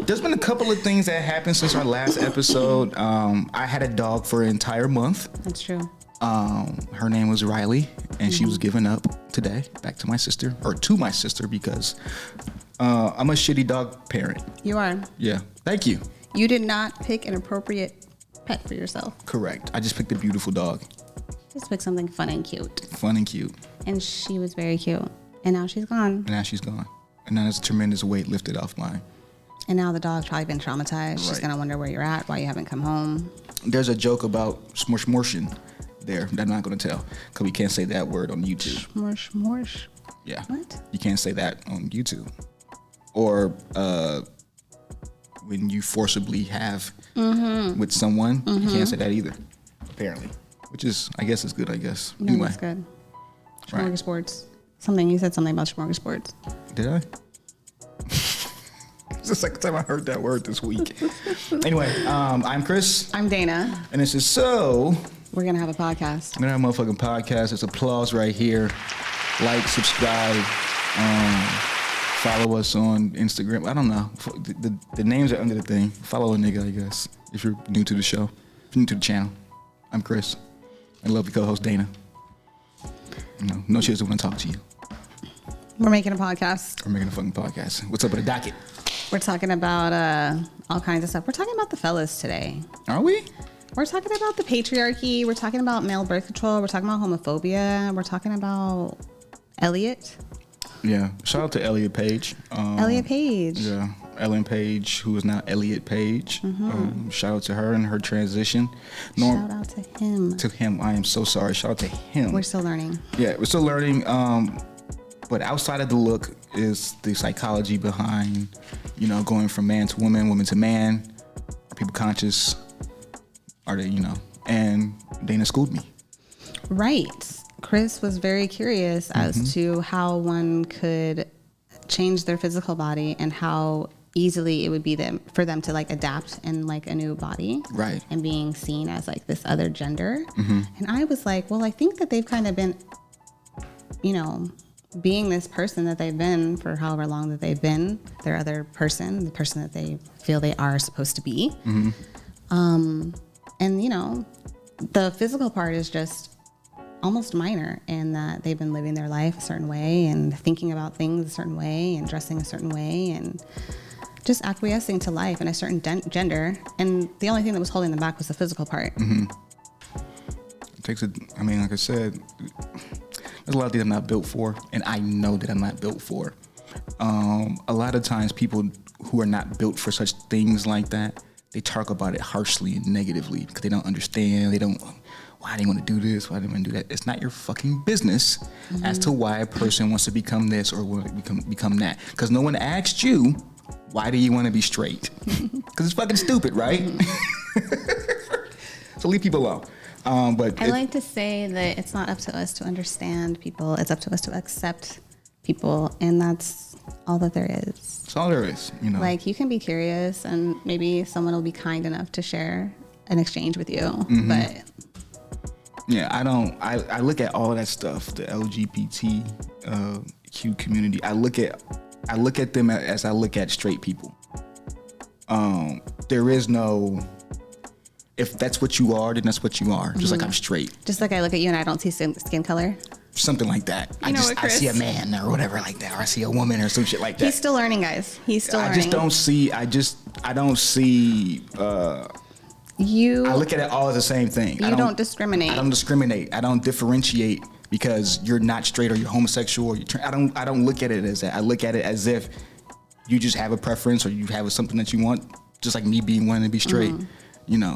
There's been a couple of things that happened since our last episode. I had a dog for an entire month. That's true. Her name was Riley, and she was given up today back to my sister, because I'm a shitty dog parent. You are. Yeah. Thank you. You did not pick an appropriate pet for yourself. Correct. I just picked a beautiful dog. Just pick something fun and cute. Fun and cute. And she was very cute. And now she's gone. And now there's a tremendous weight lifted off mine. And now the dog's probably been traumatized. Right. She's going to wonder where you're at, why you haven't come home. There's a joke about smorshing there that I'm not going to tell, because we can't say that word on YouTube. Smorsh. Yeah. What? You can't say that on YouTube. Or when you forcibly have with someone, you can't say that either, apparently. Which is, I guess it's good, I guess. No, anyway. that's good. Right. Smorgasbords. You said something about smorgasbords. Did I? It's the second time I heard that word this week. Anyway, I'm Chris. I'm Dana. And this is So... We're going to have a podcast. We're going to have a motherfucking podcast. There's applause right here. Like, subscribe, follow us on Instagram. I don't know. The names are under the thing. Follow a nigga, I guess, if you're new to the show. If you're new to the channel. I'm Chris. I love your co-host, Dana. No shit doesn't want to talk to you. We're making a podcast. We're making a fucking podcast. What's up with the docket? We're talking about all kinds of stuff. We're talking about the fellas today. Are we? We're talking about the patriarchy. We're talking about male birth control. We're talking about homophobia. We're talking about Elliot. Yeah. Shout out to Elliot Page. Elliot Page. Yeah. Ellen Page, who is now Elliot Page. Shout out to her and her transition. Shout out to him. To him. I am so sorry. Shout out to him. We're still learning. Yeah, we're still learning. But outside of the look is the psychology behind, going from man to woman, woman to man. Are people conscious? Are they, and Dana schooled me. Right. Chris was very curious as to how one could change their physical body and how easily it would be for them to adapt in a new body. Right. And being seen as this other gender. And I was like, well, I think that they've kind of been, being this person that they've been for however long that they've been, their other person, the person that they feel they are supposed to be. And, the physical part is just almost minor in that they've been living their life a certain way and thinking about things a certain way and dressing a certain way and just acquiescing to life in a certain gender. And the only thing that was holding them back was the physical part. It takes like I said, there's a lot of things I'm not built for, and I know that I'm not built for. A lot of times people who are not built for such things like that, they talk about it harshly and negatively because they don't understand. Why do you want to do this? Why do you want to do that? It's not your fucking business as to why a person wants to become this or want to become that. Because no one asked you, why do you want to be straight? Because it's fucking stupid, right? So leave people alone. But I like to say that it's not up to us to understand people. It's up to us to accept people, and that's all that there is. That's all there is, You can be curious, and maybe someone will be kind enough to share an exchange with you. But yeah, I look at all that stuff, the LGBTQ community. I look at them as I look at straight people. There is no, if that's what you are, then that's what you are. Just like I'm straight. Just like I look at you and I don't see skin color. Something like that. I see a man or whatever like that, or I see a woman or some shit like that. He's still learning, guys. He's still learning. I don't see. I look at it all as the same thing. You don't discriminate. I don't discriminate. I don't differentiate because you're not straight or you're homosexual or you're I don't look at it as that. I look at it as if you just have a preference or you have something that you want, just like me wanting to be straight.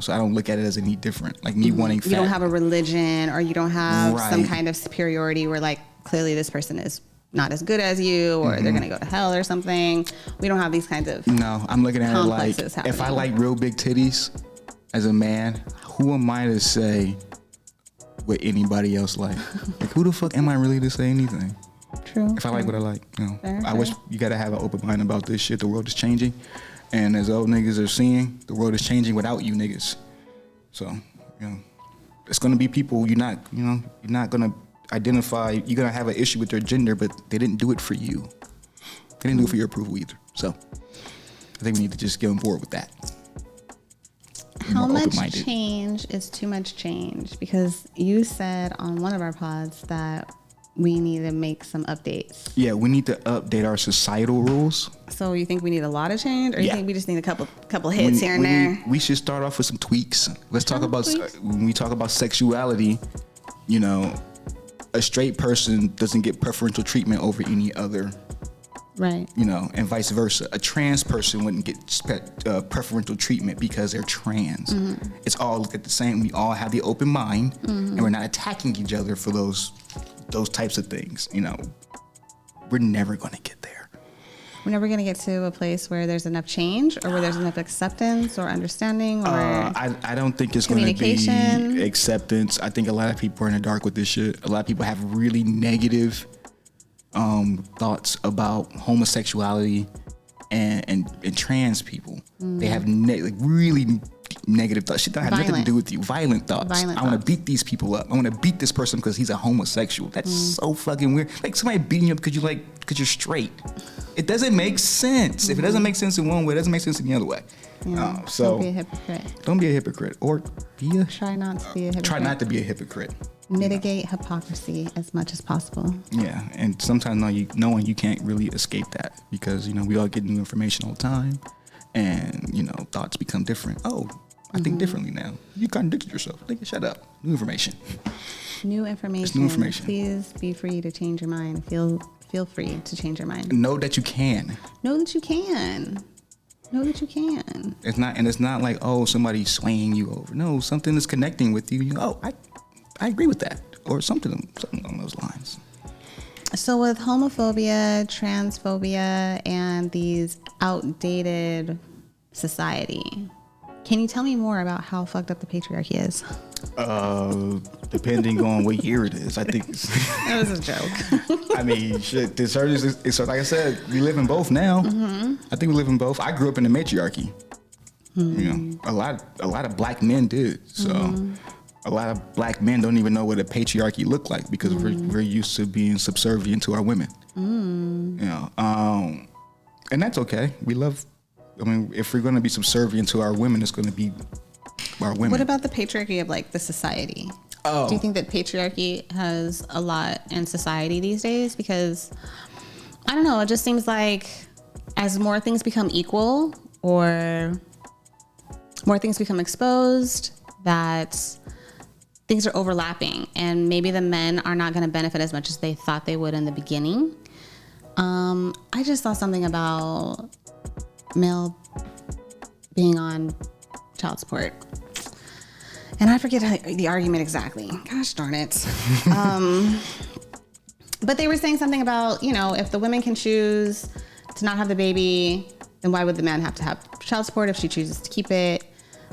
So I don't look at it as any different. Like me wanting fat. You don't have a religion or you don't have some kind of superiority where clearly this person is not as good as you or they're going to go to hell or something. We don't have these kinds of No, I'm looking at it like, happening. If I like real big titties as a man, who am I to say what anybody else like? Who the fuck am I really to say anything? True. If I like what I like, I wish you got to have an open mind about this shit. The world is changing. And as old niggas are seeing, the world is changing without you niggas. So, it's gonna be people you're not gonna identify. You're gonna have an issue with their gender, but they didn't do it for you. They didn't do it for your approval either. So, I think we need to just get on board with that. How much change is too much change? Because you said on one of our pods that we need to make some updates. Yeah, we need to update our societal rules. So you think we need a lot of change, or you think we just need a couple hits here and there? We should start off with some tweaks. Let's talk about when we talk about sexuality. You know, a straight person doesn't get preferential treatment over any other. Right. You know, and vice versa. A trans person wouldn't get preferential treatment because they're trans. Mm-hmm. It's all looked at the same. We all have the open mind, and we're not attacking each other for those types of things. You know, we're never going to get there. We're never going to get to a place where there's enough change, or where there's enough acceptance or understanding, or I don't think it's going to be acceptance. I think a lot of people are in the dark with this shit. A lot of people have really negative thoughts about homosexuality and trans people. They have really negative thoughts. Shit that has nothing to do with you. Violent thoughts. I want to beat these people up. I want to beat this person because he's a homosexual. That's so fucking weird. Like somebody beating you up because you're straight. It doesn't make sense. If it doesn't make sense in one way, it doesn't make sense in the other way. Yeah. So don't be a hypocrite. Don't be a hypocrite, or try not to be a hypocrite. Try not to be a hypocrite. Mitigate hypocrisy as much as possible. Yeah, and sometimes knowing you can't really escape that, because you know we all get new information all the time, and you know thoughts become different. Oh, I think differently now. You contradicted yourself. Shut up. New information. New information. It's new information. Please be free to change your mind. Feel free to change your mind. Know that you can. Know that you can. Know that you can. It's not like, oh, somebody's swaying you over. No, something is connecting with you. I agree with that, or something along those lines. So with homophobia, transphobia, and these outdated society, can you tell me more about how fucked up the patriarchy is? Depending on what year it is, I think. That was a joke. I mean, shit. It's like I said, we live in both now. Mm-hmm. I think we live in both. I grew up in the matriarchy. Mm-hmm. You know, a lot of black men did. So a lot of black men don't even know what a patriarchy looked like, because we're used to being subservient to our women. You know, and that's okay. If we're going to be subservient to our women, it's going to be our women. What about the patriarchy of like the society? Oh. Do you think that patriarchy has a lot in society these days? Because I don't know, it just seems like as more things become equal, or more things become exposed, that things are overlapping, and maybe the men are not going to benefit as much as they thought they would in the beginning. I just saw something about male being on child support, and I forget the argument exactly. Gosh darn it. But they were saying something about, you know, if the women can choose to not have the baby, then why would the man have to have child support if she chooses to keep it?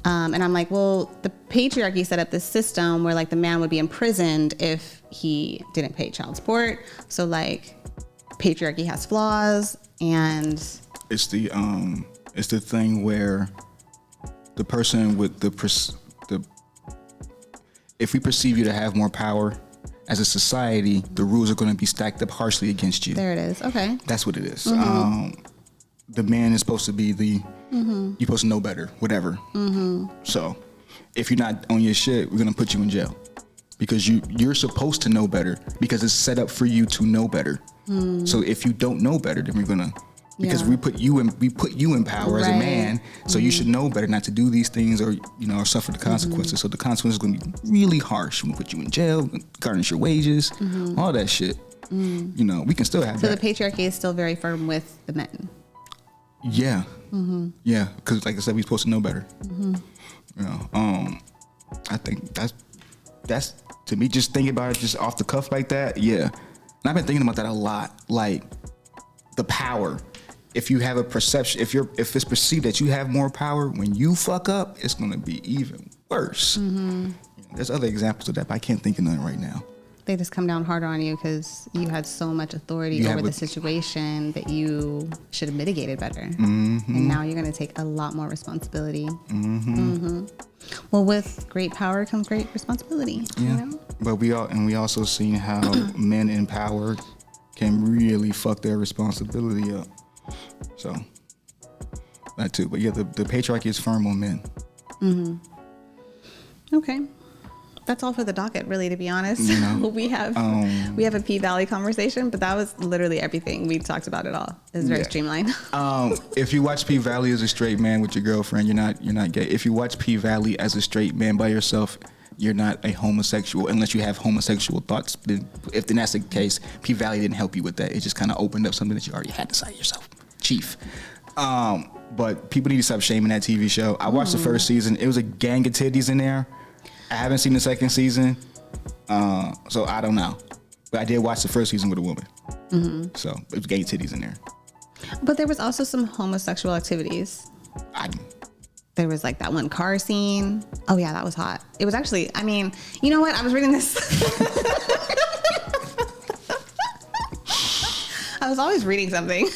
And I'm like, well, the patriarchy set up this system where like the man would be imprisoned if he didn't pay child support. So like patriarchy has flaws, and it's the thing where the person with if we perceive you to have more power as a society, the rules are going to be stacked up harshly against you. There it is. Okay. That's what it is. The man is supposed to be you're supposed to know better, whatever. So if you're not on your shit, we're going to put you in jail, because you're supposed to know better, because it's set up for you to know better. So if you don't know better, then we're going to, because we put you in power as a man, so you should know better not to do these things, or you know, or suffer the consequences. So the consequences are going to be really harsh. We're going to put you in jail, garnish your wages, all that shit. You know, we can still have that. So the patriarchy is still very firm with the men. Yeah. Yeah, because like I said, we're supposed to know better. You know, I think that's to me, just thinking about it just off the cuff like that. Yeah, and I've been thinking about that a lot. Like the power. If you have a perception, if it's perceived that you have more power, when you fuck up, it's gonna be even worse. There's other examples of that, but I can't think of none right now. They just come down harder on you because you had so much authority over the situation that you should have mitigated better. And now you're going to take a lot more responsibility. Well, with great power comes great responsibility. Yeah. You know? But we also seen how men in power can really fuck their responsibility up. So That too. But yeah, the patriarchy is firm on men. Okay. That's all for the docket, really, to be honest. You know, we have a P-Valley conversation, but that was literally everything. We talked about it all. It's very streamlined. If you watch P-Valley as a straight man with your girlfriend, you're not gay. If you watch P-Valley as a straight man by yourself, you're not a homosexual unless you have homosexual thoughts. If then that's the case, P-Valley didn't help you with that. It just kind of opened up something that you already had inside yourself. Chief. But people need to stop shaming that TV show. I watched the first season. It was a gang of titties in there. I haven't seen the second season, so I don't know. But I did watch the first season with a woman. So it was gang titties in there. But there was also some homosexual activities. There was like that one car scene. Oh yeah, that was hot. It was actually, I mean, you know what? I was reading this. I was always reading something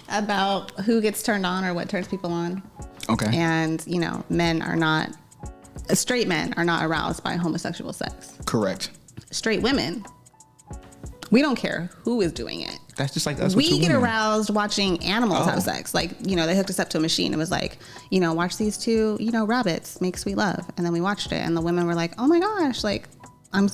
about who gets turned on or what turns people on. Okay. And, you know, straight men are not aroused by homosexual sex. Correct. Straight women, we don't care who is doing it. That's just like us. We get aroused watching animals have sex. Like, you know, they hooked us up to a machine. It was like, you know, watch these two, you know, rabbits make sweet love. And then we watched it and the women were like, oh my gosh, like,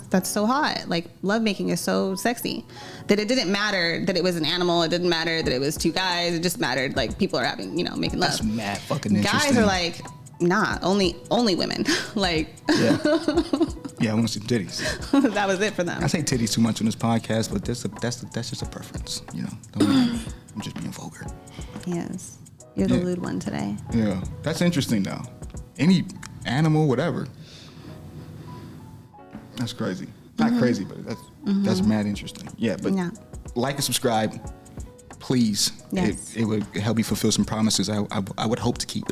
that's so hot. Like, lovemaking is so sexy. That it didn't matter that it was an animal. It didn't matter that it was two guys. It just mattered, like, people are having, you know, making love. That's mad fucking interesting. Guys are like, nah, only women. Like, yeah, I want to see titties. That was it for them. I say titties too much on this podcast, but that's just a preference, you know. I'm just being vulgar. Yes, you're the lewd one today. Yeah, that's interesting though. Any animal, whatever. That's crazy. Not crazy, but that's mad interesting. Yeah, but like and subscribe, please. Yes. It would help me fulfill some promises I would hope to keep.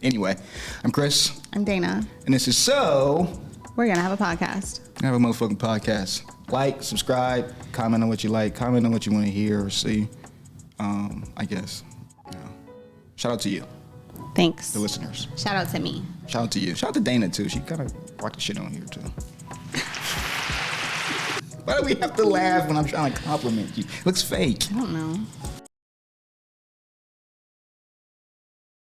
Anyway, I'm Chris. I'm Dana. And this is So We're gonna have a podcast. Have a motherfucking podcast. Like, subscribe, comment on what you like, comment on what you want to hear or see. I guess. You know. Shout out to you. Thanks. The listeners. Shout out to me. Shout out to you. Shout out to Dana too. She kind of rocked the shit on here too. Why do we have to laugh when I'm trying to compliment you? It looks fake. I don't know.